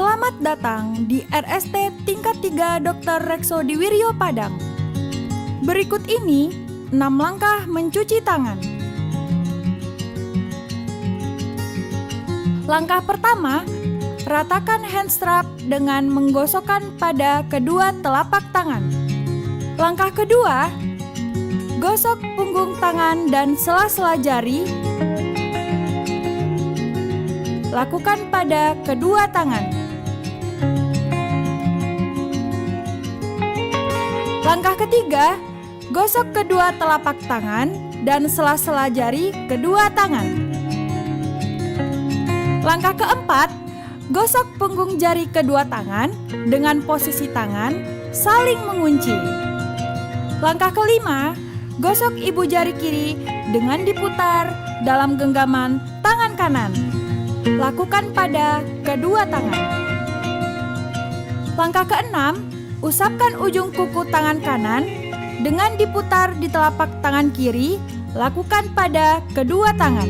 Selamat datang di RST tingkat 3 Dr. Rekso Diwiryo Padang. Berikut ini 6 langkah mencuci tangan. Langkah pertama, ratakan hand strap dengan menggosokkan pada kedua telapak tangan. Langkah kedua, gosok punggung tangan dan sela-sela jari. Lakukan pada kedua tangan. Langkah ketiga, gosok kedua telapak tangan dan sela-sela jari kedua tangan. Langkah keempat, gosok punggung jari kedua tangan dengan posisi tangan saling mengunci. Langkah kelima, gosok ibu jari kiri dengan diputar dalam genggaman tangan kanan. Lakukan pada kedua tangan. Langkah keenam, usapkan ujung kuku tangan kanan dengan diputar di telapak tangan kiri. Lakukan pada kedua tangan.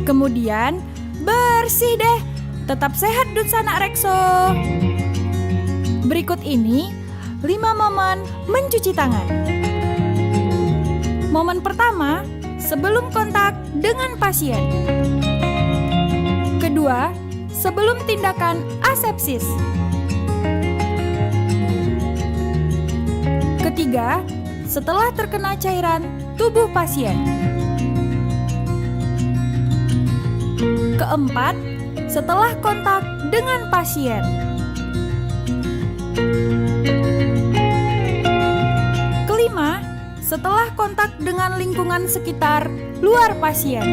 Kemudian, bersih deh. Tetap sehat Dunsana Rekso. Berikut ini 5 momen mencuci tangan. Momen pertama, sebelum kontak dengan pasien. Kedua, sebelum tindakan asepsis. Ketiga, setelah terkena cairan tubuh pasien. Keempat, setelah kontak dengan pasien. Kelima, setelah kontak dengan lingkungan sekitar luar pasien.